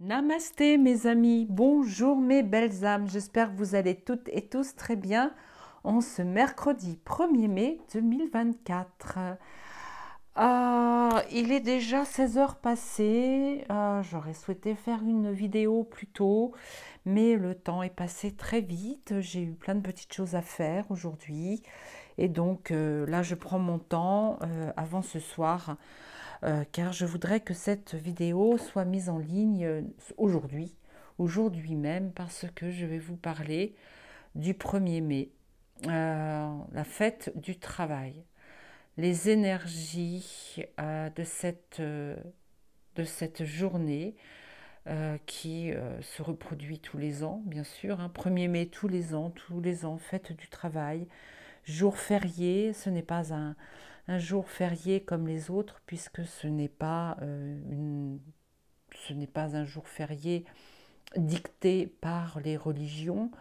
Namasté mes amis, bonjour mes belles âmes, j'espère que vous allez toutes et tous très bien en ce mercredi 1er mai 2024. Il est déjà 16 heures passées, j'aurais souhaité faire une vidéo plus tôt, mais le temps est passé très vite, j'ai eu plein de petites choses à faire aujourd'hui et donc là je prends mon temps avant ce soir car je voudrais que cette vidéo soit mise en ligne aujourd'hui même, parce que je vais vous parler du 1er mai, la fête du travail, les énergies de cette journée qui se reproduit tous les ans, bien sûr, hein. 1er mai tous les ans, fête du travail, jour férié, ce n'est pas un jour férié comme les autres, puisque ce n'est pas un jour férié dicté par les religions,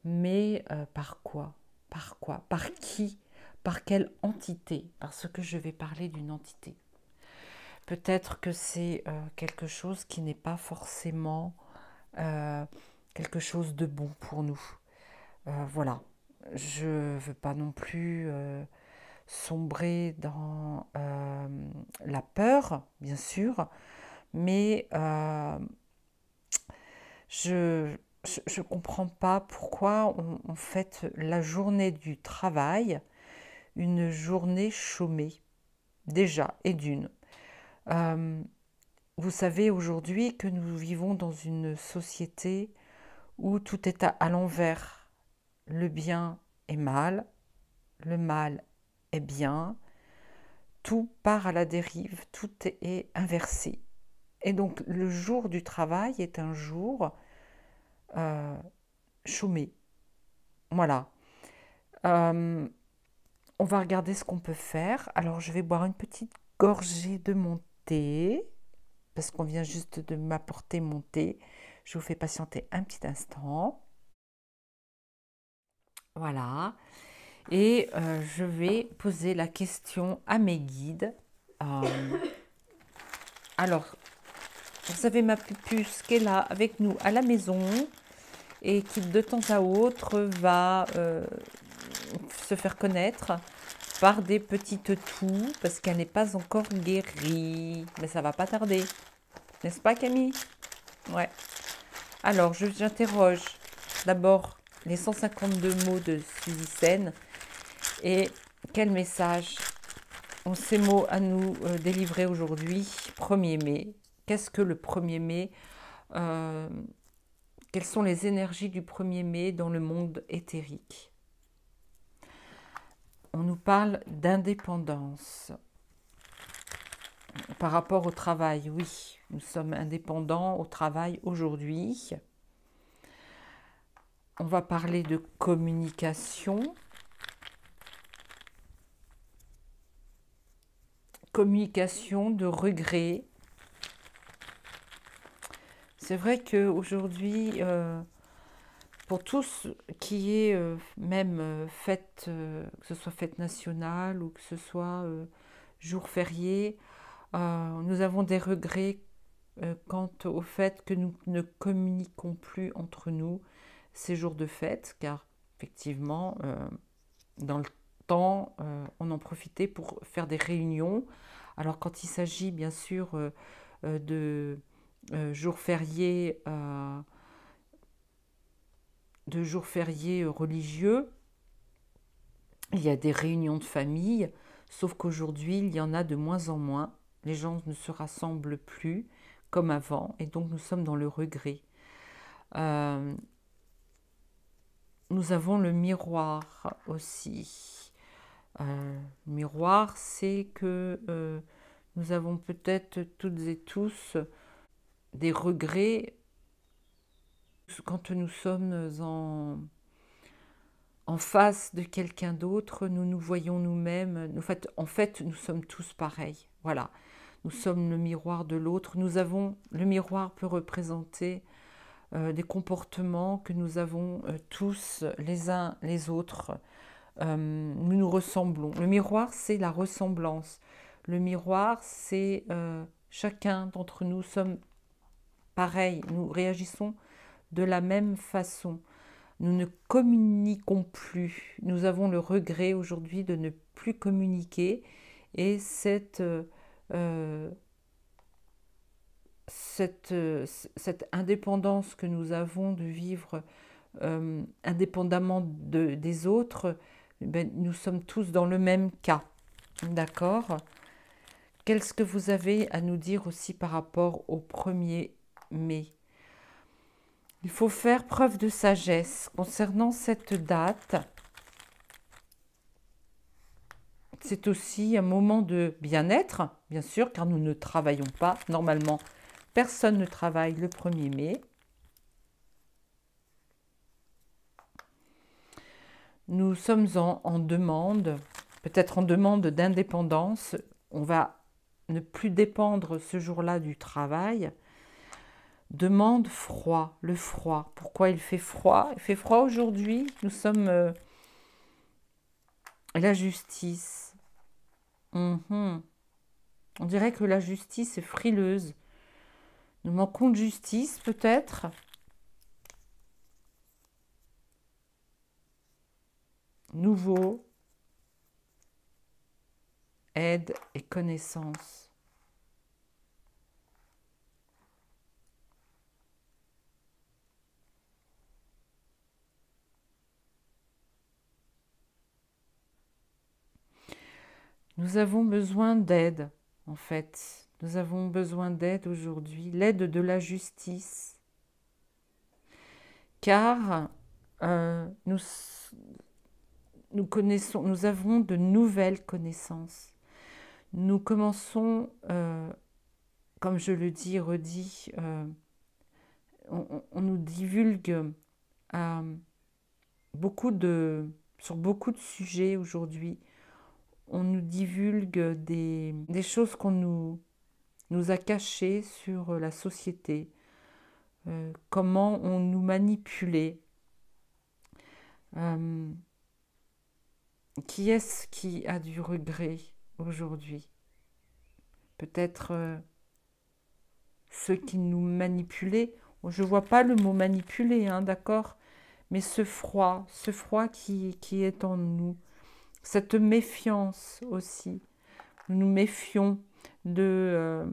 mais par quoi? Par quoi? Par qui? Par quelle entité? Parce que je vais parler d'une entité. Peut-être que c'est quelque chose qui n'est pas forcément euh, quelque chose de bon pour nous. Voilà. Je ne veux pas non plus sombrer dans la peur, bien sûr, mais je ne comprends pas pourquoi on fête la journée du travail une journée chômée, déjà, et d'une. Euh, Vous savez aujourd'hui que nous vivons dans une société où tout est à l'envers. Le bien est mal, le mal est bien, tout part à la dérive, tout est inversé. Et donc le jour du travail est un jour euh, chômé. Voilà. Euh, on va regarder ce qu'on peut faire. Alors je vais boire une petite gorgée de mon thé, parce qu'on vient juste de m'apporter mon thé. Je vous fais patienter un petit instant. Voilà. Et je vais poser la question à mes guides. Euh, alors, vous savez, ma pupuce qui est là avec nous à la maison et qui de temps à autre va se faire connaître par des petites toux parce qu'elle n'est pas encore guérie. Mais ça va pas tarder. N'est-ce pas Camille? Ouais. Alors, j'interroge d'abord les 152 mots de Suzy Sen et quel message ont ces mots à nous délivrer aujourd'hui, 1er mai. Qu'est-ce que le 1er mai? euh, Quelles sont les énergies du 1er mai dans le monde éthérique? On nous parle d'indépendance. Par rapport au travail, oui, nous sommes indépendants au travail aujourd'hui. On va parler de communication. Communication, de regret. C'est vrai qu'aujourd'hui, pour tous qui est même fête, que ce soit fête nationale ou que ce soit jour férié, nous avons des regrets quant au fait que nous ne communiquons plus entre nous ces jours de fête, car effectivement, dans le temps, on en profitait pour faire des réunions. Alors quand il s'agit bien sûr de jours fériés, religieux, il y a des réunions de famille, sauf qu'aujourd'hui, il y en a de moins en moins. Les gens ne se rassemblent plus comme avant, et donc nous sommes dans le regret. Euh, Nous avons le miroir aussi. Le miroir, c'est que nous avons peut-être toutes et tous des regrets quand nous sommes en face de quelqu'un d'autre, nous nous voyons nous-mêmes. En fait, nous sommes tous pareils. Voilà. Nous sommes le miroir de l'autre. Le miroir peut représenter des comportements que nous avons tous les uns les autres. Nous nous ressemblons. Le miroir, c'est la ressemblance. Le miroir, c'est chacun d'entre nous sommes pareil, nous réagissons de la même façon. Nous ne communiquons plus. Nous avons le regret aujourd'hui de ne plus communiquer et euh, cette indépendance que nous avons de vivre indépendamment des autres, ben, nous sommes tous dans le même cas. D'accord? Qu'est-ce que vous avez à nous dire aussi par rapport au 1er mai? Il faut faire preuve de sagesse concernant cette date. C'est aussi un moment de bien-être, bien sûr, car nous ne travaillons pas. Normalement, personne ne travaille le 1er mai. Nous sommes en demande, peut-être en demande d'indépendance. On va ne plus dépendre ce jour-là du travail. Demande froid, le froid. Pourquoi il fait froid? Il fait froid aujourd'hui. Nous sommes la justice. On dirait que la justice est frileuse. Nous manquons de justice peut-être. Nouveau, aide et connaissance. Nous avons besoin d'aide, en fait. Nous avons besoin d'aide aujourd'hui, l'aide de la justice. Car nous connaissons, nous avons de nouvelles connaissances. Nous commençons, comme je le dis et redis, on nous divulgue sur beaucoup de sujets aujourd'hui. On nous divulgue des choses qu'on nous a cachées sur la société, comment on nous manipulait. Qui est-ce qui a du regret aujourd'hui? Peut-être ceux qui nous manipulaient. Je ne vois pas le mot manipuler, hein, d'accord? Mais ce froid qui est en nous, cette méfiance aussi. Nous nous méfions de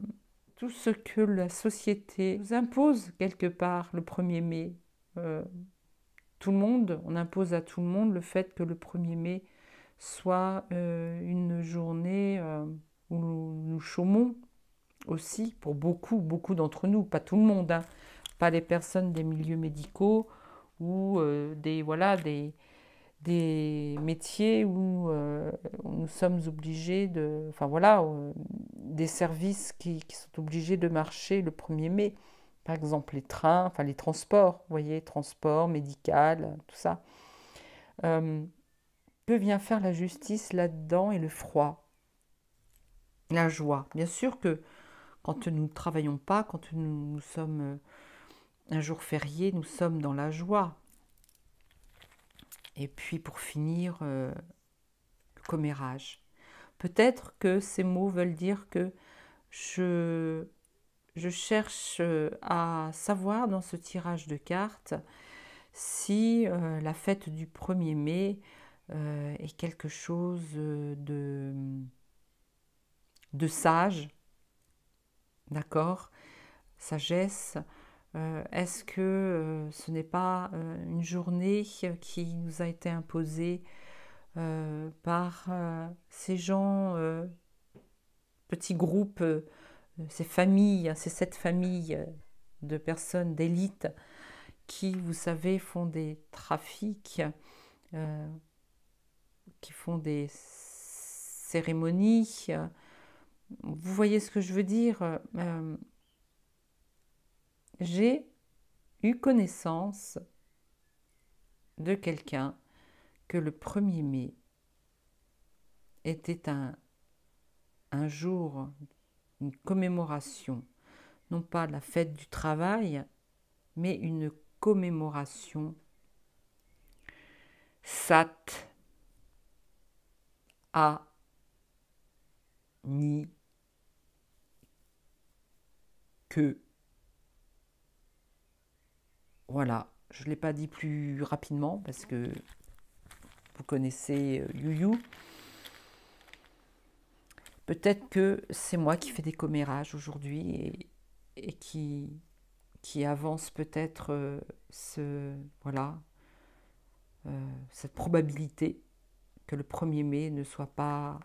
tout ce que la société nous impose quelque part le 1er mai. Tout le monde, on impose à tout le monde le fait que le 1er mai soit une journée où nous chômons aussi, pour beaucoup d'entre nous, pas tout le monde, hein, pas les personnes des milieux médicaux ou des métiers où nous sommes obligés de... Enfin voilà, des services qui sont obligés de marcher le 1er mai. Par exemple, les trains, enfin les transports, vous voyez, transport, médical, tout ça. Que vient faire la justice là-dedans et le froid, la joie? Bien sûr que quand nous ne travaillons pas, quand nous sommes un jour férié, nous sommes dans la joie. Et puis pour finir, le commérage. Peut-être que ces mots veulent dire que je cherche à savoir dans ce tirage de cartes si la fête du 1er mai est quelque chose de sage, d'accord? Sagesse. Est-ce que ce n'est pas une journée qui nous a été imposée par ces gens, petits groupes, ces familles, ces 7 familles de personnes d'élite qui, vous savez, font des trafics, qui font des cérémonies. Vous voyez ce que je veux dire? J'ai eu connaissance de quelqu'un que le 1er mai était un jour, une commémoration, non pas la fête du travail, mais une commémoration sat a ni que Voilà, je ne l'ai pas dit plus rapidement parce que vous connaissez Youyou. Peut-être que c'est moi qui fais des commérages aujourd'hui et qui avance peut-être voilà, cette probabilité que le 1er mai ne soit pas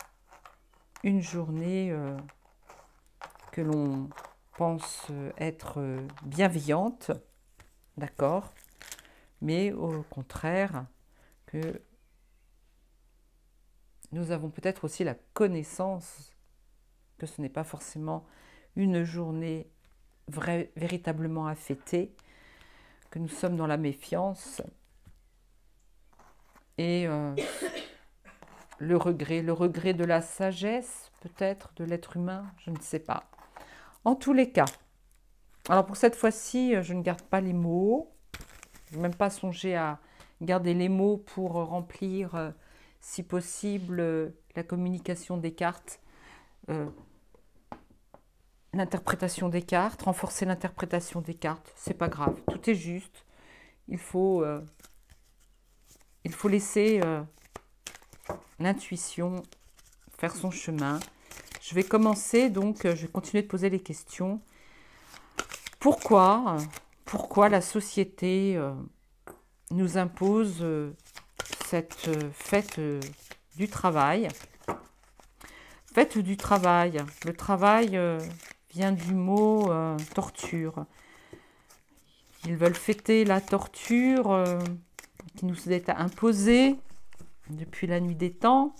une journée que l'on pense être bienveillante, d'accord, mais au contraire que nous avons peut-être aussi la connaissance que ce n'est pas forcément une journée véritablement à fêter, que nous sommes dans la méfiance et le regret de la sagesse peut-être de l'être humain, je ne sais pas. En tous les cas, alors pour cette fois-ci, je ne garde pas les mots, je n'ai même pas songé à garder les mots pour remplir, si possible, la communication des cartes, l'interprétation des cartes, renforcer l'interprétation des cartes, c'est pas grave, tout est juste. Il faut laisser l'intuition faire son chemin. Je vais commencer, donc je vais continuer de poser les questions. Pourquoi la société nous impose cette fête du travail? Fête du travail. Le travail vient du mot torture. Ils veulent fêter la torture qui nous est imposée depuis la nuit des temps.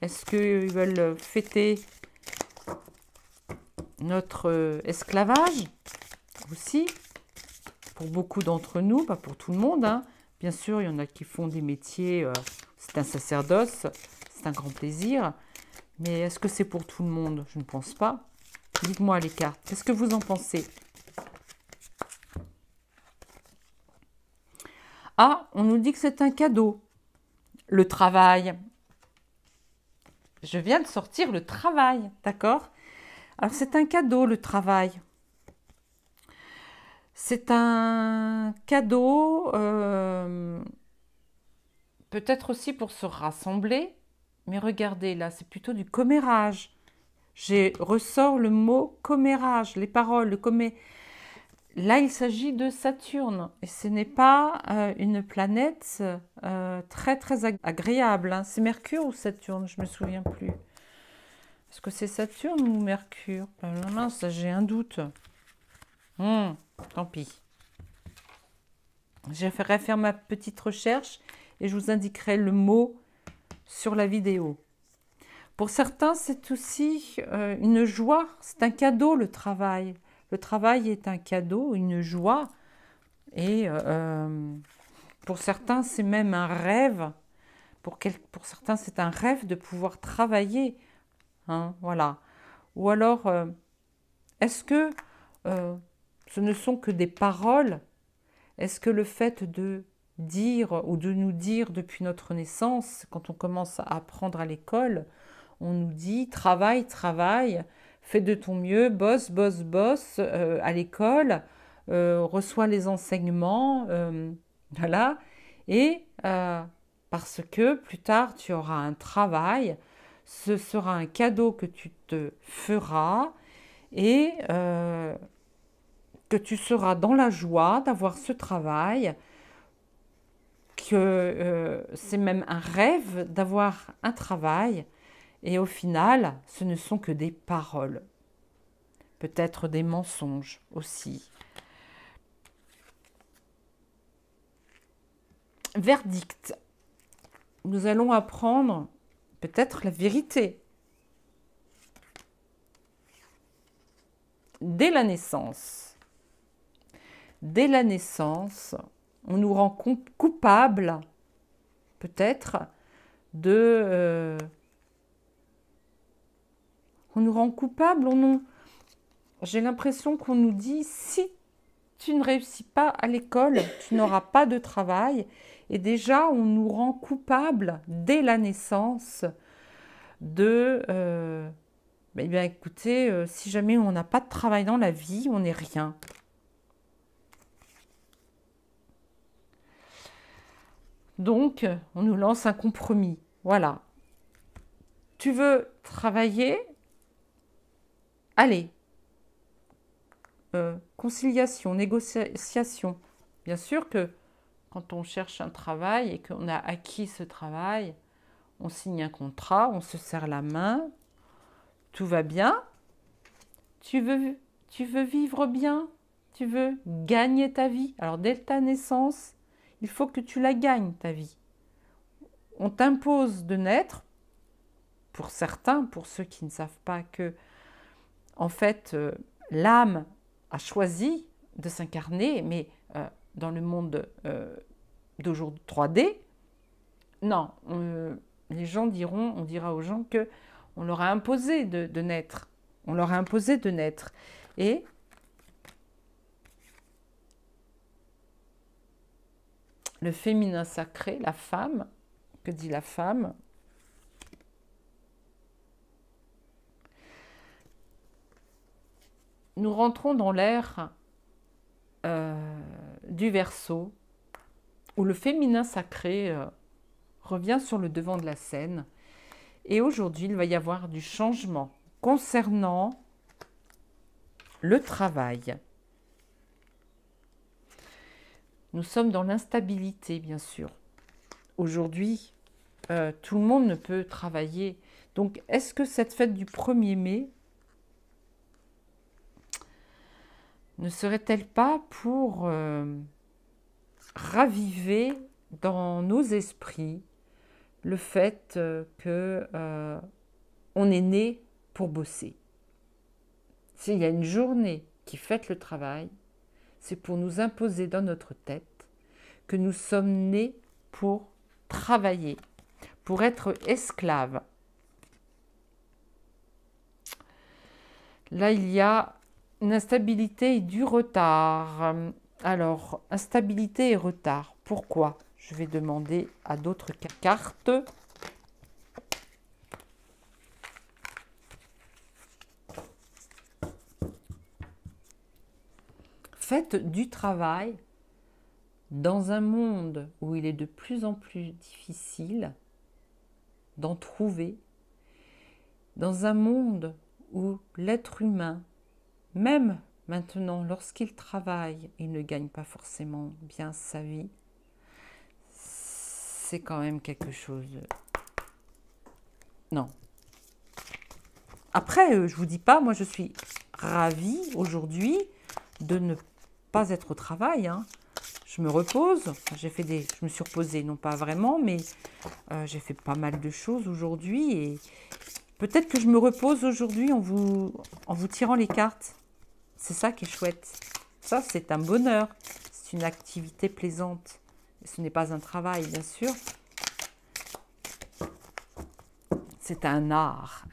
Est-ce qu'ils veulent fêter notre esclavage aussi? Pour beaucoup d'entre nous, pas pour tout le monde, hein. Bien sûr, il y en a qui font des métiers, c'est un sacerdoce, c'est un grand plaisir. Mais est-ce que c'est pour tout le monde? Je ne pense pas. Dites-moi les cartes, qu'est-ce que vous en pensez? Ah, on nous dit que c'est un cadeau. Le travail. Je viens de sortir le travail, d'accord? Alors c'est un cadeau, le travail. C'est un cadeau, peut-être aussi pour se rassembler. Mais regardez, là, c'est plutôt du commérage. Ressort le mot commérage, les paroles, le commé. Là, il s'agit de Saturne. Et ce n'est pas une planète très, très agréable, hein. C'est Mercure ou Saturne? Je ne me souviens plus. Est-ce que c'est Saturne ou Mercure? Mince, j'ai un doute. Tant pis. Je ferai faire ma petite recherche et je vous indiquerai le mot sur la vidéo. Pour certains, c'est aussi une joie. C'est un cadeau, le travail. Le travail est un cadeau, une joie. Et pour certains, c'est même un rêve. Pour certains, c'est un rêve de pouvoir travailler. Hein, voilà. Ou alors, est-ce que ce ne sont que des paroles? Est-ce que le fait de dire ou de nous dire depuis notre naissance, quand on commence à apprendre à l'école, on nous dit travaille, travaille, fais de ton mieux, bosse, bosse, bosse à l'école, reçois les enseignements, voilà, et parce que plus tard tu auras un travail, ce sera un cadeau que tu te feras et que tu seras dans la joie d'avoir ce travail, que c'est même un rêve d'avoir un travail, et au final, ce ne sont que des paroles, peut-être des mensonges aussi. Verdict. Nous allons apprendre peut-être la vérité. Dès la naissance, on nous rend coupables, peut-être, on nous rend coupables, j'ai l'impression qu'on nous dit, si tu ne réussis pas à l'école, tu n'auras pas de travail. Et déjà, on nous rend coupables dès la naissance eh bien, écoutez, si jamais on n'a pas de travail dans la vie, on n'est rien. Donc, on nous lance un compromis. Voilà. Tu veux travailler? Allez. Conciliation, négociation. Bien sûr que quand on cherche un travail et qu'on a acquis ce travail, on signe un contrat, on se serre la main, tout va bien. Tu veux vivre bien? Tu veux gagner ta vie? Alors, dès ta naissance, il faut que tu la gagnes, ta vie. On t'impose de naître, pour certains, pour ceux qui ne savent pas que, en fait, l'âme a choisi de s'incarner, mais dans le monde d'aujourd'hui 3D, non, les gens diront, on dira aux gens que on leur a imposé de naître. On leur a imposé de naître. Et le féminin sacré, la femme, que dit la femme? Nous rentrons dans l'ère du Verseau, où le féminin sacré revient sur le devant de la scène. Et aujourd'hui, il va y avoir du changement concernant le travail. Nous sommes dans l'instabilité, bien sûr. Aujourd'hui, tout le monde ne peut travailler. Donc, est-ce que cette fête du 1er mai ne serait-elle pas pour raviver dans nos esprits le fait que on est né pour bosser? S'il y a une journée qui fête le travail, c'est pour nous imposer dans notre tête que nous sommes nés pour travailler, pour être esclaves. Là, il y a une instabilité et du retard. Alors, instabilité et retard, pourquoi? Je vais demander à d'autres cartes. Faites du travail dans un monde où il est de plus en plus difficile d'en trouver, dans un monde où l'être humain, même maintenant lorsqu'il travaille, il ne gagne pas forcément bien sa vie, c'est quand même quelque chose. Non. Après, je vous dis pas, moi je suis ravie aujourd'hui de ne pas être au travail. Je me repose. Je me suis reposée, non pas vraiment, mais j'ai fait pas mal de choses aujourd'hui et peut-être que je me repose aujourd'hui en vous tirant les cartes. C'est ça qui est chouette. Ça, c'est un bonheur. C'est une activité plaisante. Et ce n'est pas un travail, bien sûr. C'est un art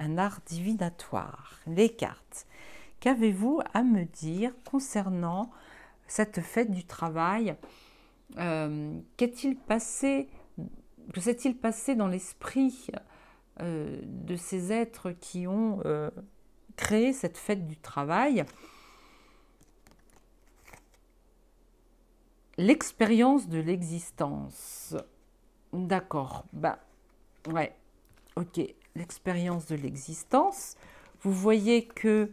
divinatoire. Les cartes. Qu'avez-vous à me dire concernant cette fête du travail? Que s'est-il passé dans l'esprit de ces êtres qui ont créé cette fête du travail? L'expérience de l'existence. D'accord, ouais, ok, l'expérience de l'existence. Vous voyez que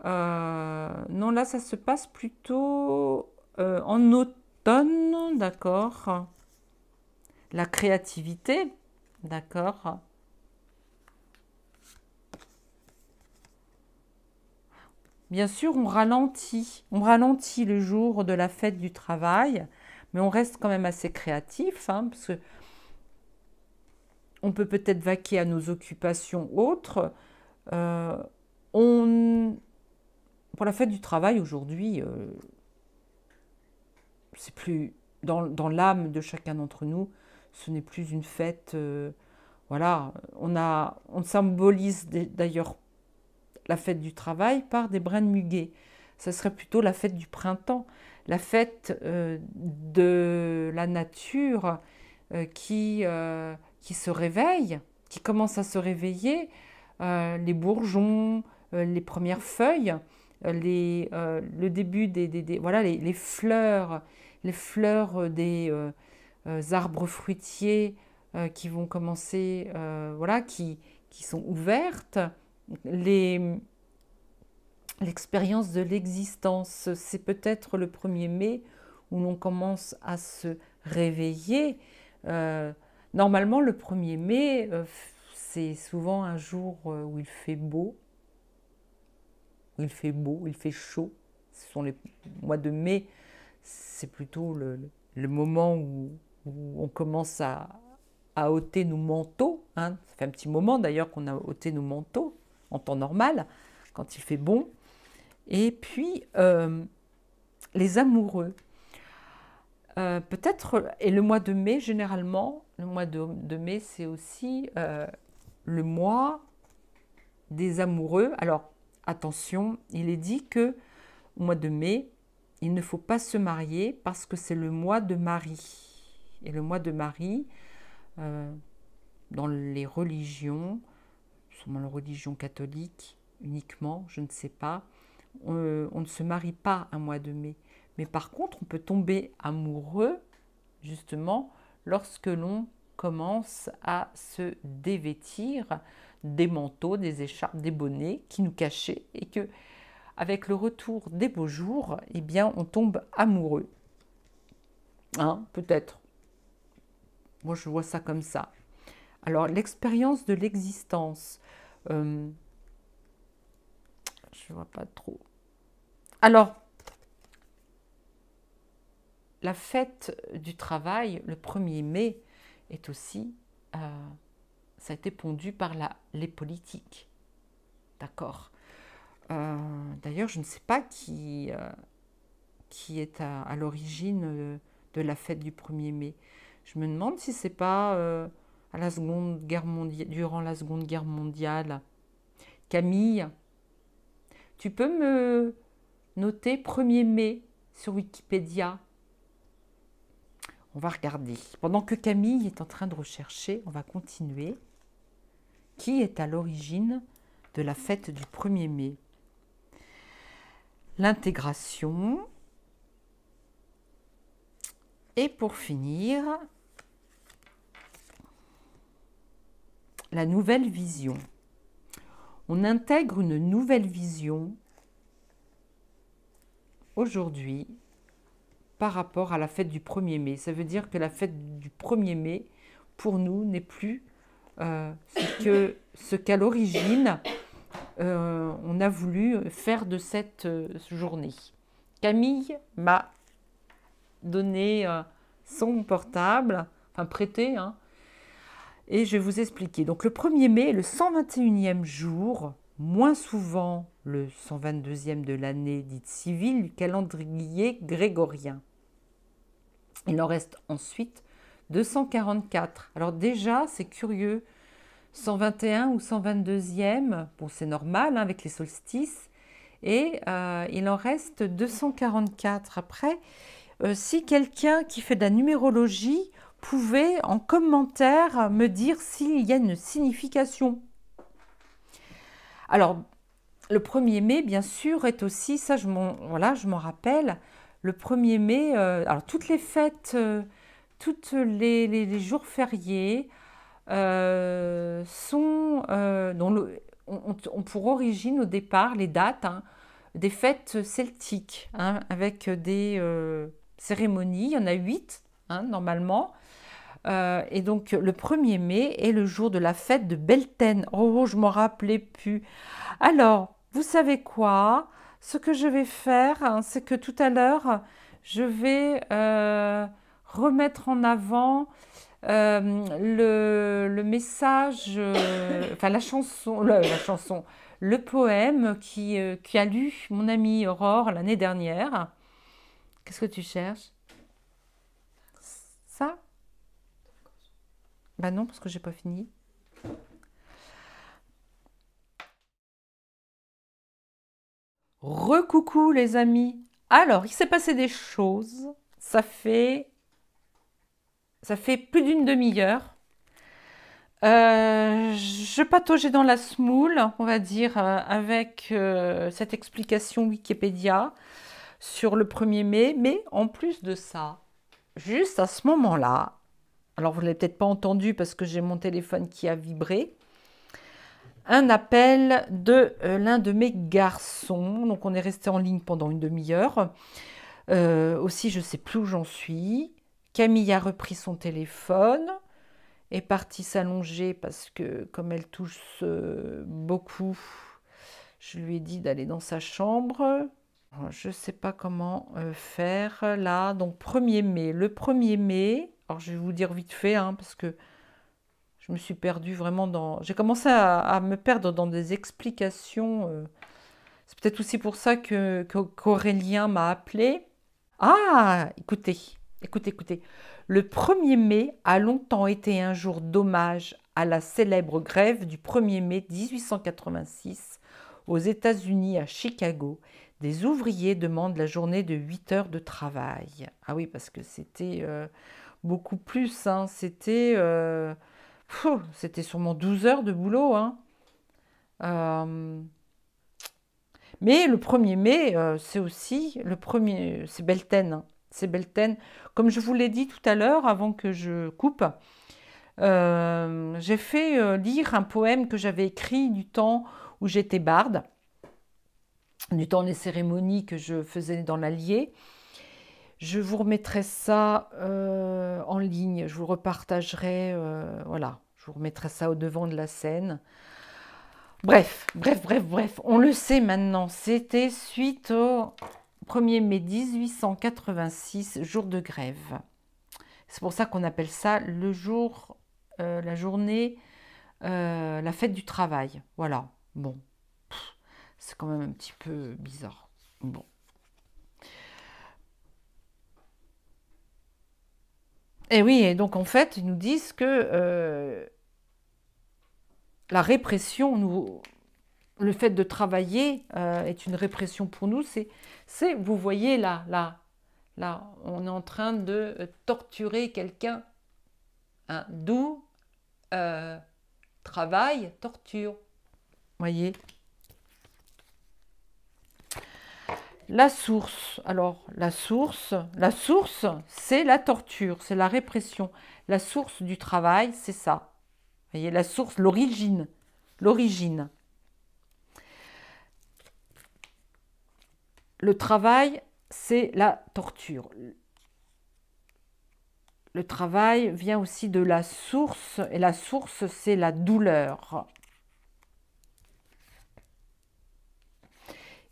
non, là, ça se passe plutôt en automne, d'accord. La créativité, d'accord. Bien sûr, on ralentit le jour de la fête du travail, mais on reste quand même assez créatif, parce que on peut peut-être vaquer à nos occupations autres. Pour la fête du travail aujourd'hui, c'est plus dans l'âme de chacun d'entre nous, ce n'est plus une fête. Voilà, on symbolise d'ailleurs la fête du travail par des brins de muguet. Ce serait plutôt la fête du printemps, la fête de la nature qui se réveille, qui commence à se réveiller, les bourgeons, les premières feuilles, le début voilà, les fleurs arbres fruitiers qui vont commencer, voilà, qui sont ouvertes. L'expérience de l'existence, c'est peut-être le 1er mai où l'on commence à se réveiller. Normalement, le 1er mai, c'est souvent un jour où il fait beau, où il fait beau, où il fait chaud. Ce sont les mois de mai, c'est plutôt le moment où on commence à ôter nos manteaux. Hein. Ça fait un petit moment d'ailleurs qu'on a ôté nos manteaux en temps normal, quand il fait bon. Et puis, les amoureux. Peut-être, et le mois de mai, généralement, le mois de mai, c'est aussi le mois des amoureux. Alors, attention, il est dit que au mois de mai, il ne faut pas se marier parce que c'est le mois de Marie. Et le mois de Marie, dans les religions, sûrement la religion catholique uniquement, je ne sais pas, on ne se marie pas un mois de mai. Mais par contre, on peut tomber amoureux, justement, lorsque l'on commence à se dévêtir des manteaux, des écharpes, des bonnets qui nous cachaient et que, avec le retour des beaux jours, eh bien, on tombe amoureux. Hein, peut-être. Moi, je vois ça comme ça. Alors, l'expérience de l'existence. Je ne vois pas trop. Alors, la fête du travail, le 1er mai, est aussi, ça a été pondu par les politiques. D'accord. D'ailleurs, je ne sais pas qui est à l'origine de la fête du 1er mai. Je me demande si c'est pas à la Seconde Guerre mondiale, durant la Seconde Guerre mondiale. Camille, tu peux me noter 1er mai sur Wikipédia? On va regarder. Pendant que Camille est en train de rechercher, on va continuer. Qui est à l'origine de la fête du 1er mai? L'intégration. Et pour finir, la nouvelle vision. On intègre une nouvelle vision aujourd'hui par rapport à la fête du 1er mai. Ça veut dire que la fête du 1er mai, pour nous, n'est plus ce qu'à l'origine, on a voulu faire de cette journée. Camille m'a donné son portable, enfin prêté, hein, et je vais vous expliquer. Donc le 1er mai est le 121e jour, moins souvent le 122e de l'année dite civile du calendrier grégorien. Il en reste ensuite 244. Alors déjà, c'est curieux, 121 ou 122e, bon c'est normal hein, avec les solstices, et il en reste 244. Après, si quelqu'un qui fait de la numérologie pouvait en commentaire me dire s'il y a une signification. Alors, le 1er mai, bien sûr, est aussi, ça je m'en rappelle, le 1er mai, alors toutes les fêtes, tous les jours fériés ont pour origine au départ les dates hein, des fêtes celtiques, hein, avec des cérémonies, il y en a 8 hein, normalement. Et donc le 1er mai est le jour de la fête de Beltane. Oh, je ne m'en rappelais plus. Alors, vous savez quoi? Ce que je vais faire, hein, c'est que tout à l'heure, je vais remettre en avant le message, enfin la chanson, le poème qui a lu mon amie Aurore l'année dernière. Qu'est-ce que tu cherches? Ça? Bah non, parce que j'ai pas fini. Recoucou les amis. Alors, il s'est passé des choses. Ça fait plus d'une demi-heure. Je pataugeais dans la semoule, on va dire, avec cette explication Wikipédia sur le 1er mai. Mais en plus de ça, juste à ce moment-là, alors vous ne l'avez peut-être pas entendu parce que j'ai mon téléphone qui a vibré, un appel de l'un de mes garçons. Donc on est resté en ligne pendant une demi-heure. Aussi, je ne sais plus où j'en suis. Camille a repris son téléphone, est partie s'allonger parce que comme elle touche beaucoup, je lui ai dit d'aller dans sa chambre. Je ne sais pas comment faire là. Donc 1er mai. Le 1er mai, alors je vais vous dire vite fait, hein, parce que je me suis perdue vraiment dans... J'ai commencé à me perdre dans des explications. C'est peut-être aussi pour ça qu'Aurélien m'a appelé. Ah, écoutez, écoutez, écoutez. Le 1er mai a longtemps été un jour d'hommage à la célèbre grève du 1er mai 1886 aux États-Unis, à Chicago. Des ouvriers demandent la journée de 8 heures de travail. Ah oui, parce que c'était beaucoup plus, hein. C'était sûrement 12 heures de boulot, hein. Mais le 1er mai, c'est aussi le premier, c'est Beltane, hein. C'est Beltane. Comme je vous l'ai dit tout à l'heure, avant que je coupe, j'ai fait lire un poème que j'avais écrit du temps où j'étais barde, du temps des cérémonies que je faisais dans l'Allier. Je vous remettrai ça en ligne, je vous repartagerai, voilà, je vous remettrai ça au devant de la scène. Bref, on le sait maintenant, c'était suite au 1er mai 1886, jour de grève. C'est pour ça qu'on appelle ça le jour, la journée, la fête du travail. Voilà, bon, c'est quand même un petit peu bizarre. Bon. Et oui, et donc en fait, ils nous disent que la répression, le fait de travailler est une répression pour nous. Vous voyez là, on est en train de torturer quelqu'un. Hein, d'où travail, torture. Vous voyez. La source. Alors, la source, c'est la torture, c'est la répression. La source du travail, c'est ça. Vous voyez, la source, l'origine. L'origine. Le travail, c'est la torture. Le travail vient aussi de la source, et la source, c'est la douleur.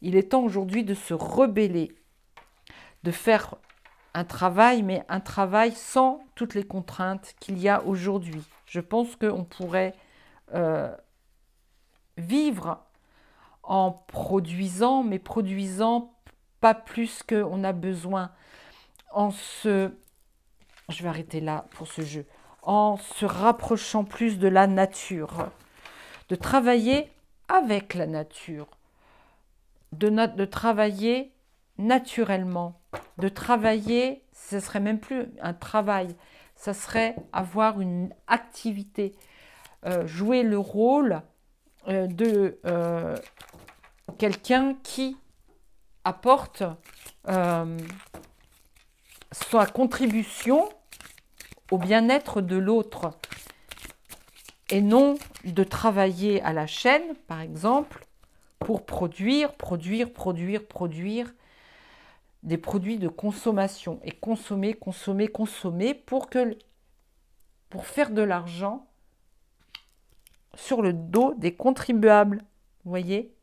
Il est temps aujourd'hui de se rebeller, de faire un travail, mais un travail sans toutes les contraintes qu'il y a aujourd'hui. Je pense qu'on pourrait vivre en produisant, mais produisant pas plus qu'on a besoin, je vais arrêter là pour ce jeu, en se rapprochant plus de la nature, de travailler avec la nature, de travailler naturellement, de travailler, ce serait même plus un travail, ça serait avoir une activité, jouer le rôle de quelqu'un qui apporte sa contribution au bien-être de l'autre et non de travailler à la chaîne, par exemple, pour produire des produits de consommation et consommer pour faire de l'argent sur le dos des contribuables. Vous voyez?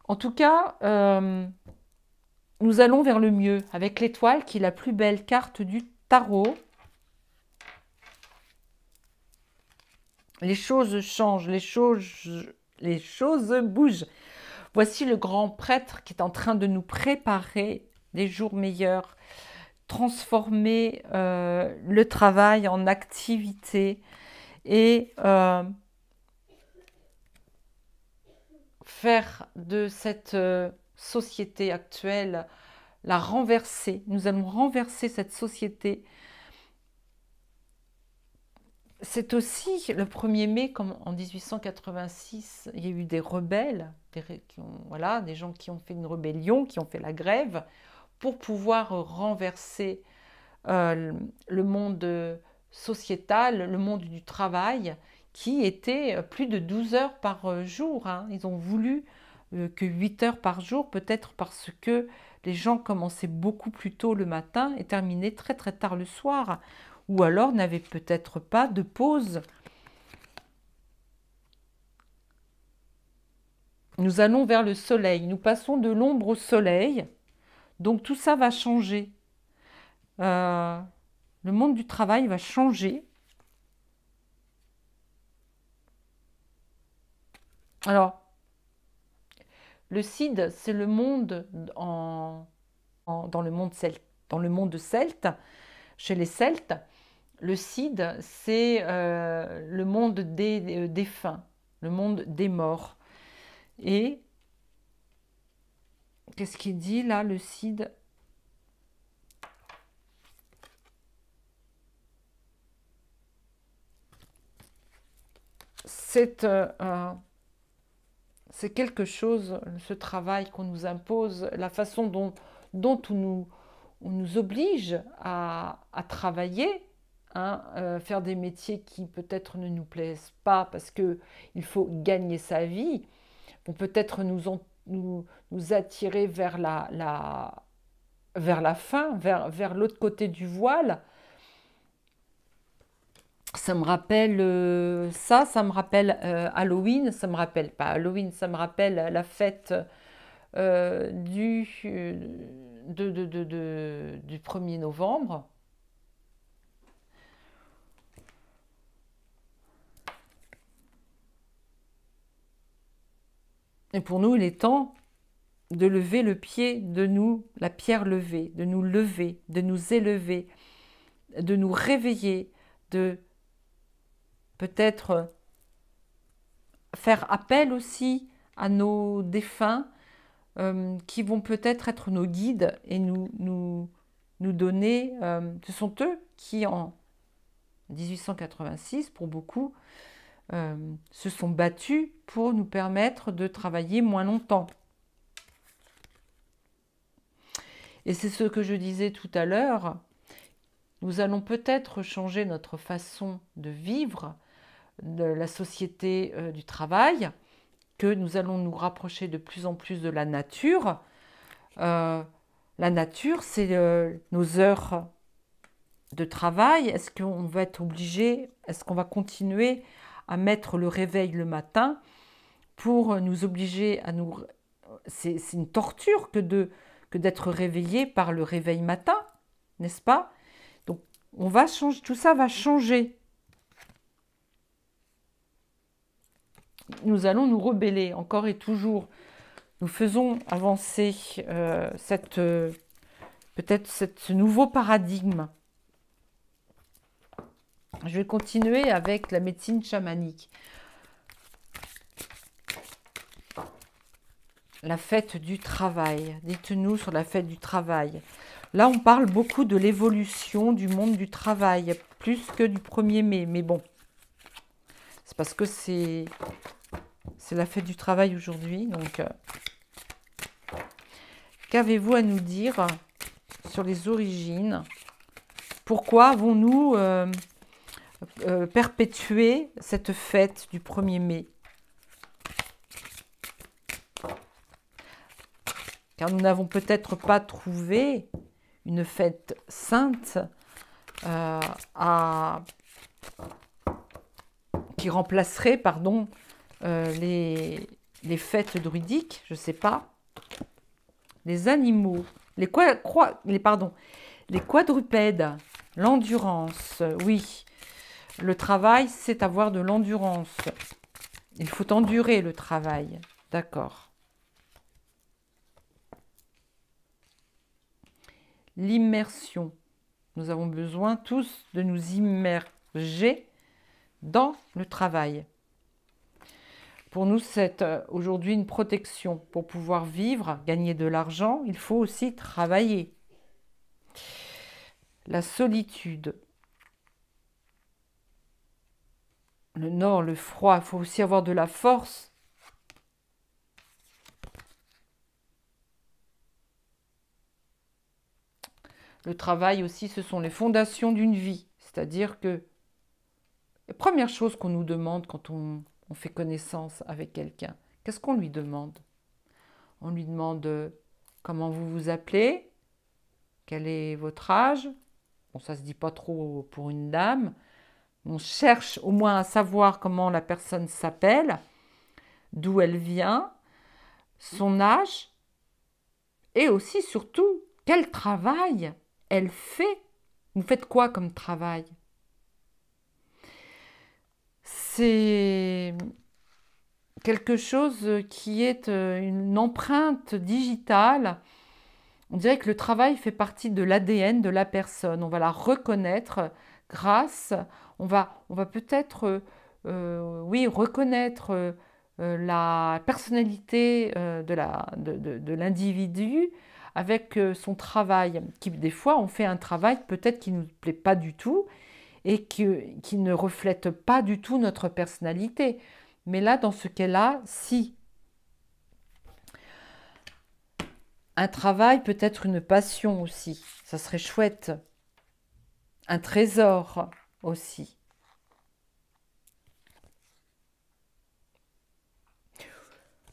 En tout cas, nous allons vers le mieux avec l'étoile qui est la plus belle carte du tarot. Les choses changent, les choses bougent. Voici le grand prêtre qui est en train de nous préparer des jours meilleurs, transformer le travail en activité et faire de cette société actuelle, la renverser. Nous allons renverser cette société. c'est aussi le 1er mai, comme en 1886, il y a eu des rebelles, voilà, des gens qui ont fait une rébellion, qui ont fait la grève, pour pouvoir renverser le monde sociétal, le monde du travail, qui était plus de 12 heures par jour. Hein. Ils ont voulu que 8 heures par jour, peut-être parce que les gens commençaient beaucoup plus tôt le matin et terminaient très très tard le soir, ou alors n'avaient peut-être pas de pause. Nous allons vers le soleil, nous passons de l'ombre au soleil, donc tout ça va changer. Le monde du travail va changer. Alors, le Cid, c'est le monde dans le monde celte, dans le monde celte, chez les Celtes. Le Cid, c'est le monde des défunts, le monde des morts. Et qu'est-ce qu'il dit là, le Cid? C'est quelque chose, ce travail qu'on nous impose, la façon dont on nous oblige à travailler, hein, faire des métiers qui peut-être ne nous plaisent pas parce qu'il faut gagner sa vie, vont peut-être nous attirer vers vers la fin, vers l'autre côté du voile. Ça me rappelle ça me rappelle Halloween, ça me rappelle pas Halloween, ça me rappelle la fête du 1er novembre. Et pour nous, il est temps de lever le pied de nous, la pierre levée, de nous lever, de nous élever, de nous réveiller, de peut-être faire appel aussi à nos défunts qui vont peut-être être nos guides et nous donner... ce sont eux qui, en 1886, pour beaucoup, se sont battus pour nous permettre de travailler moins longtemps. Et c'est ce que je disais tout à l'heure, nous allons peut-être changer notre façon de vivre de la société du travail, que nous allons nous rapprocher de plus en plus de la nature. La nature, c'est nos heures de travail. Est-ce qu'on va être obligé, est-ce qu'on va continuer à mettre le réveil le matin pour nous obliger à nous... C'est une torture que d'être réveillé par le réveil matin, n'est-ce pas? Donc, on va changer, tout ça va changer. Nous allons nous rebeller encore et toujours. Nous faisons avancer peut-être ce nouveau paradigme. Je vais continuer avec la médecine chamanique. La fête du travail. Dites-nous sur la fête du travail. Là, on parle beaucoup de l'évolution du monde du travail, plus que du 1er mai. Mais bon, c'est parce que c'est la fête du travail aujourd'hui. Donc, qu'avez-vous à nous dire sur les origines? Pourquoi avons-nous perpétué cette fête du 1er mai? Car nous n'avons peut-être pas trouvé une fête sainte qui remplacerait, pardon, les fêtes druidiques, je ne sais pas. Les animaux, les quadrupèdes, l'endurance, oui. Le travail, c'est avoir de l'endurance. Il faut endurer le travail, d'accord. L'immersion. Nous avons besoin tous de nous immerger dans le travail. Pour nous, c'est aujourd'hui une protection. Pour pouvoir vivre, gagner de l'argent, il faut aussi travailler. La solitude. Le nord, le froid, il faut aussi avoir de la force. Le travail aussi, ce sont les fondations d'une vie. C'est-à-dire que la première chose qu'on nous demande quand on fait connaissance avec quelqu'un, qu'est-ce qu'on lui demande? On lui demande comment vous vous appelez, quel est votre âge. Bon, ça ne se dit pas trop pour une dame. On cherche au moins à savoir comment la personne s'appelle, d'où elle vient, son âge, et aussi, surtout, quel travail elle fait. Vous faites quoi comme travail? C'est quelque chose qui est une empreinte digitale. On dirait que le travail fait partie de l'ADN de la personne. On va la reconnaître grâce, on va peut-être, oui, reconnaître la personnalité de l'individu avec son travail. Qui, des fois, on fait un travail peut-être qui ne nous plaît pas du tout et qui ne reflète pas du tout notre personnalité. Mais là, dans ce cas-là, si. Un travail peut être une passion aussi, ça serait chouette. Un trésor aussi.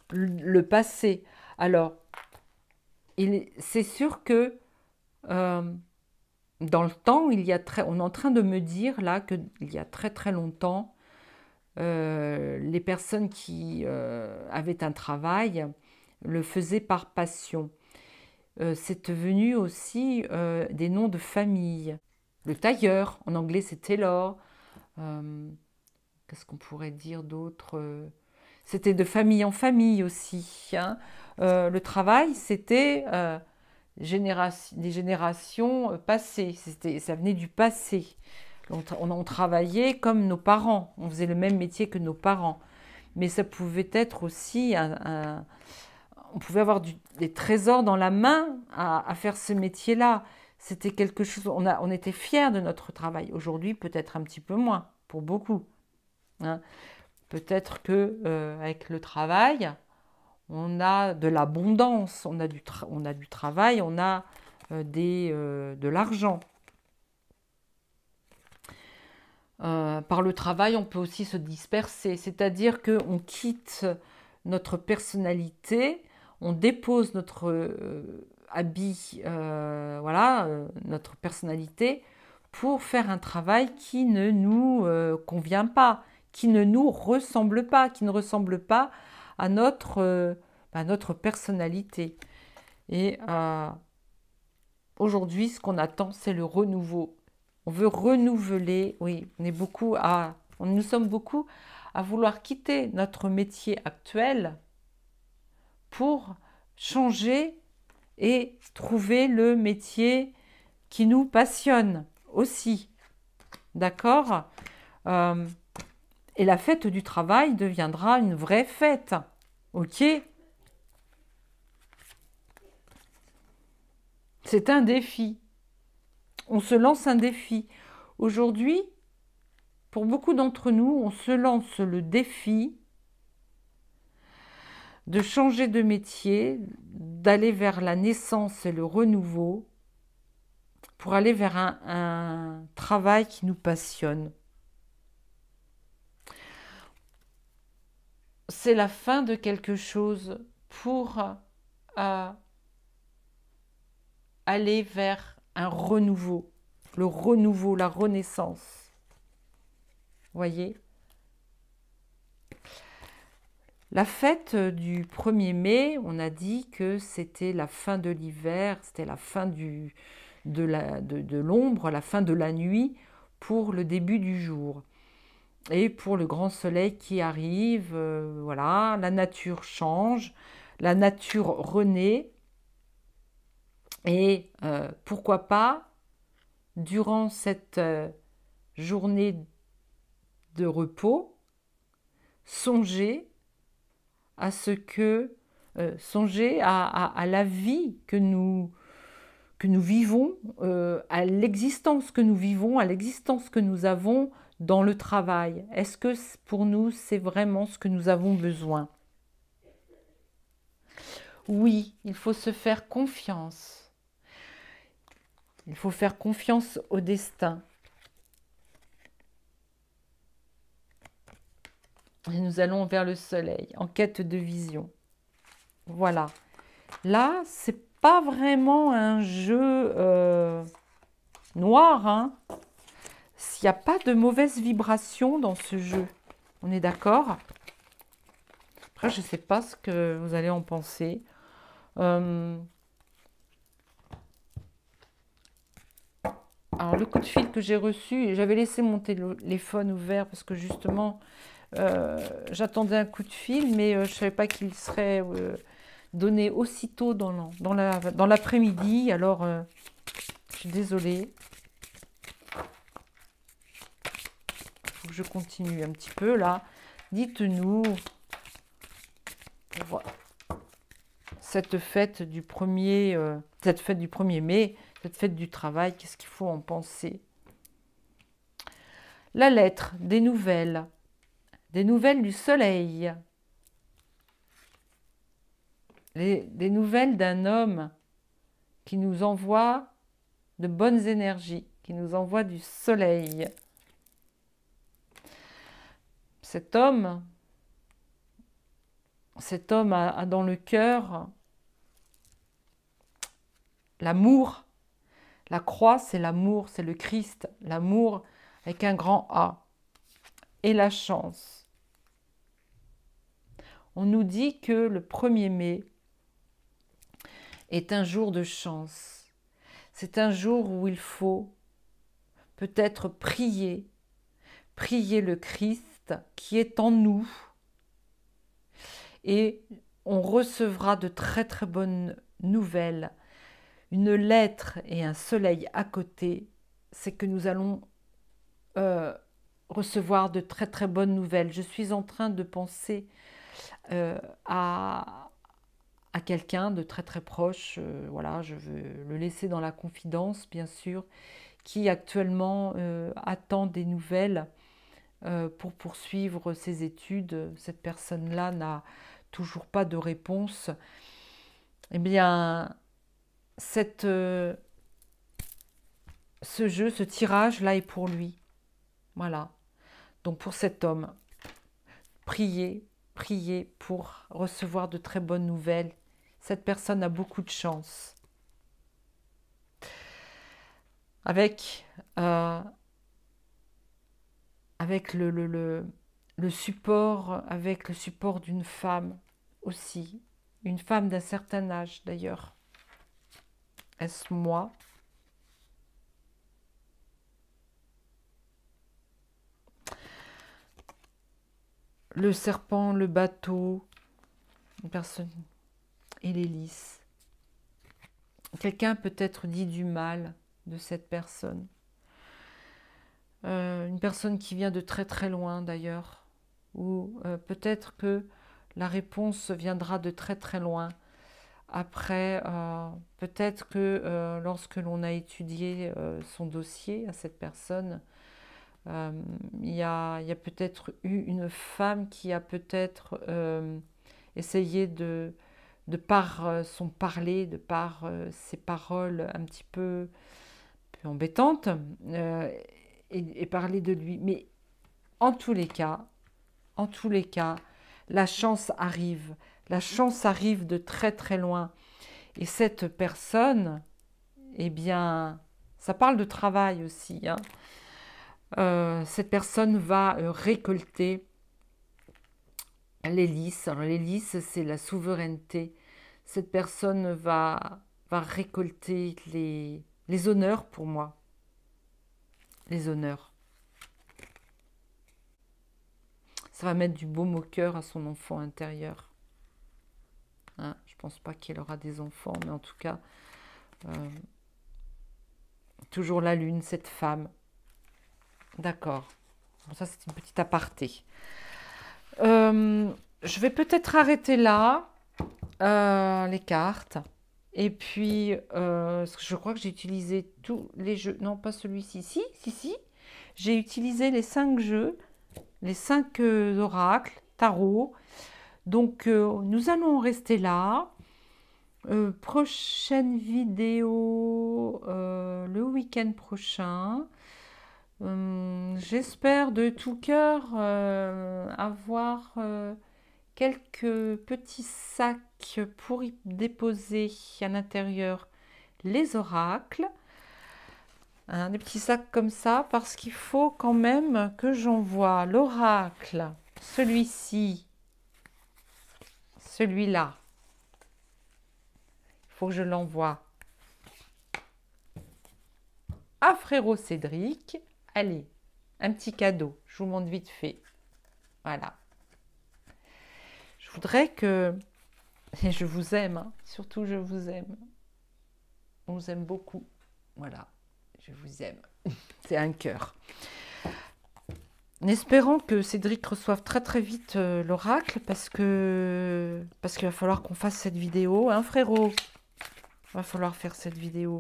Le passé. Alors, c'est sûr que dans le temps, on est en train de me dire là qu'il y a très très longtemps, les personnes qui avaient un travail le faisaient par passion. C'est devenu aussi des noms de famille. Le tailleur, en anglais c'est tailor. Qu'est-ce qu'on pourrait dire d'autre? C'était de famille en famille aussi, hein. Le travail, c'était des générations passées. Ça venait du passé. On travaillait comme nos parents. On faisait le même métier que nos parents. Mais ça pouvait être aussi on pouvait avoir des trésors dans la main à faire ce métier-là. C'était quelque chose, on était fiers de notre travail. Aujourd'hui, peut-être un petit peu moins, pour beaucoup, hein. Peut-être que avec le travail, on a de l'abondance, on a du travail, on a de l'argent. Par le travail, on peut aussi se disperser, c'est-à-dire qu'on quitte notre personnalité, on dépose notre habit, voilà, notre personnalité, pour faire un travail qui ne nous convient pas, qui ne nous ressemble pas, qui ne ressemble pas à notre personnalité. Et aujourd'hui, ce qu'on attend, c'est le renouveau. On veut renouveler, oui, nous sommes beaucoup à vouloir quitter notre métier actuel pour changer et trouver le métier qui nous passionne aussi. D'accord? Et la fête du travail deviendra une vraie fête. Ok? C'est un défi. On se lance un défi. Aujourd'hui, pour beaucoup d'entre nous, on se lance le défi de changer de métier, d'aller vers la naissance et le renouveau, pour aller vers un travail qui nous passionne. C'est la fin de quelque chose pour aller vers un renouveau, le renouveau, la renaissance. Voyez? La fête du 1er mai, on a dit que c'était la fin de l'hiver, c'était la fin de l'ombre, la fin de la nuit pour le début du jour. Et pour le grand soleil qui arrive, voilà, la nature change, la nature renaît. Et pourquoi pas, durant cette journée de repos, songer à la vie que nous vivons, à l'existence que nous vivons, à l'existence que nous avons dans le travail? Est-ce que pour nous, c'est vraiment ce que nous avons besoin? Oui, il faut se faire confiance. Il faut faire confiance au destin. Et nous allons vers le soleil, en quête de vision. Voilà. Là, c'est pas vraiment un jeu noir, hein. S'il n'y a pas de mauvaise vibration dans ce jeu. On est d'accord? Après, je ne sais pas ce que vous allez en penser. Alors, le coup de fil que j'ai reçu, j'avais laissé mon téléphone ouvert parce que justement, j'attendais un coup de fil, mais je ne savais pas qu'il serait donné aussitôt dans l'après-midi. Alors, je suis désolée. Il faut que je continue un petit peu là. Dites-nous, pour cette fête du 1er mai, cette fête du travail, qu'est-ce qu'il faut en penser? La lettre, des nouvelles du soleil, des nouvelles d'un homme qui nous envoie de bonnes énergies, qui nous envoie du soleil. Cet homme a dans le cœur l'amour. La croix, c'est l'amour, c'est le Christ, l'amour avec un grand A. Et la chance. On nous dit que le 1er mai est un jour de chance. C'est un jour où il faut peut-être prier le Christ qui est en nous. Et on recevra de très très bonnes nouvelles. Une lettre et un soleil à côté, c'est que nous allons recevoir de très très bonnes nouvelles. Je suis en train de penser à quelqu'un de très très proche, voilà, je veux le laisser dans la confidence bien sûr, qui actuellement attend des nouvelles pour poursuivre ses études. Cette personne-là n'a toujours pas de réponse. Eh bien, ce jeu, ce tirage-là est pour lui. Voilà. Donc pour cet homme, priez pour recevoir de très bonnes nouvelles. Cette personne a beaucoup de chance. Avec le support d'une femme aussi. Une femme d'un certain âge d'ailleurs. Est-ce moi? Le serpent, le bateau, une personne et l'hélice. Quelqu'un peut-être dit du mal de cette personne. Une personne qui vient de très très loin d'ailleurs. Ou peut-être que la réponse viendra de très très loin. Après, peut-être que lorsque l'on a étudié son dossier à cette personne, il y a peut-être eu une femme qui a peut-être essayé de par son parler, de par ses paroles un petit peu embêtantes, et parler de lui. Mais en tous les cas, la chance arrive. La chance arrive de très très loin. Et cette personne, eh bien, ça parle de travail aussi, hein. Cette personne va récolter l'hélice. Alors l'hélice, c'est la souveraineté. Cette personne va récolter les honneurs pour moi. Les honneurs. Ça va mettre du baume au cœur à son enfant intérieur. Hein, je ne pense pas qu'elle aura des enfants, mais en tout cas, toujours la lune, cette femme. D'accord. Bon, ça, c'est une petite aparté. Je vais peut-être arrêter là les cartes. Et puis, je crois que j'ai utilisé tous les jeux. Non, pas celui-ci. Si. J'ai utilisé les 5 jeux, les 5 oracles, tarot. Donc, nous allons en rester là. Prochaine vidéo le week-end prochain. J'espère de tout cœur avoir quelques petits sacs pour y déposer à l'intérieur les oracles. Des petits sacs comme ça, parce qu'il faut quand même que j'envoie l'oracle, celui-ci, celui-là. Il faut que je l'envoie à frérot Cédric. Allez, un petit cadeau, je vous montre vite fait. Voilà. Je voudrais que... Et je vous aime, hein. Surtout je vous aime. On vous aime beaucoup. Voilà, je vous aime. C'est un cœur. En espérant que Cédric reçoive très très vite l'oracle, parce qu'il va falloir qu'on fasse cette vidéo, hein frérot? Il va falloir faire cette vidéo.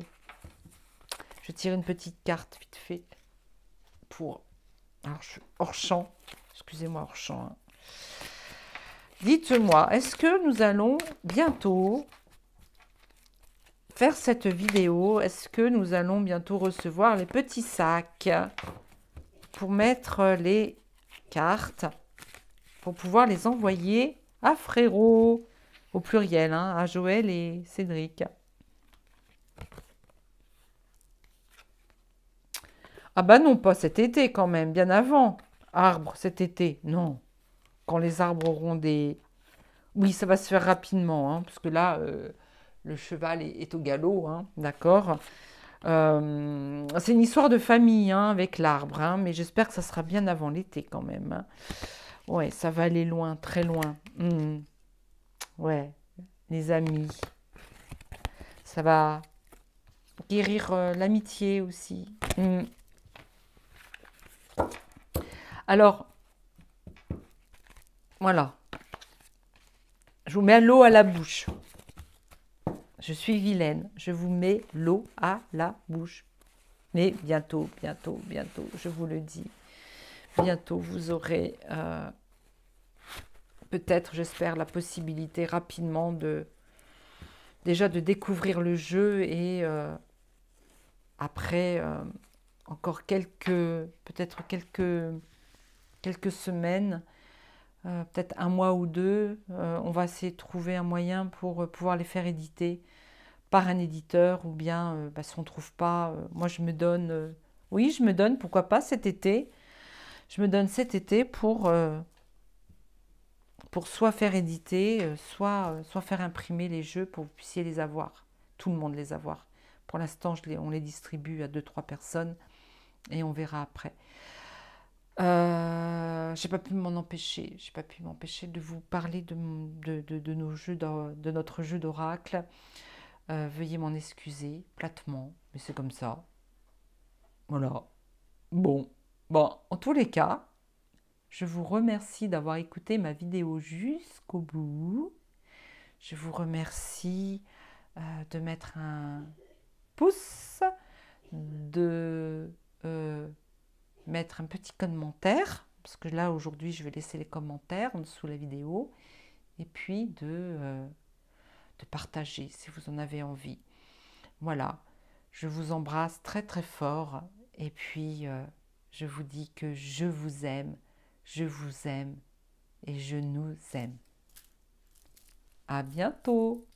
Je tire une petite carte vite fait pour... Alors, je suis hors champ. Excusez-moi, hors champ. Hein. Dites-moi, est-ce que nous allons bientôt faire cette vidéo? Est-ce que nous allons bientôt recevoir les petits sacs pour mettre les cartes, pour pouvoir les envoyer à frérot, au pluriel, hein, à Joël et Cédric? Ah bah non, pas cet été quand même, bien avant. Arbre cet été, non. Quand les arbres auront des... Oui, ça va se faire rapidement, hein, parce que là, le cheval est au galop, hein, d'accord. C'est une histoire de famille, hein, avec l'arbre, hein, mais j'espère que ça sera bien avant l'été quand même. Hein. Ouais, ça va aller loin, très loin. Ouais, les amis. Ça va guérir l'amitié aussi. Alors, voilà. Je vous mets l'eau à la bouche. Je suis vilaine. Je vous mets l'eau à la bouche. Mais bientôt, bientôt, bientôt, je vous le dis. Bientôt, vous aurez peut-être, j'espère, la possibilité rapidement déjà de découvrir le jeu et après encore peut-être quelques semaines, peut-être un mois ou deux, on va essayer de trouver un moyen pour pouvoir les faire éditer par un éditeur, ou bien si on ne trouve pas, moi je me donne, oui je me donne, pourquoi pas cet été, je me donne cet été pour soit faire éditer, soit faire imprimer les jeux pour que vous puissiez les avoir, tout le monde les avoir. Pour l'instant, on les distribue à 2-3 personnes et on verra après. J'ai pas pu m'en empêcher. J'ai pas pu m'empêcher de vous parler de nos jeux, de notre jeu d'oracle. Veuillez m'en excuser platement, mais c'est comme ça. Voilà. Bon, en tous les cas, je vous remercie d'avoir écouté ma vidéo jusqu'au bout. Je vous remercie de mettre un pouce, de mettre un petit commentaire, parce que là aujourd'hui je vais laisser les commentaires en dessous de la vidéo, et puis de partager si vous en avez envie. Voilà, je vous embrasse très très fort, et puis je vous dis que je vous aime et je nous aime. À bientôt!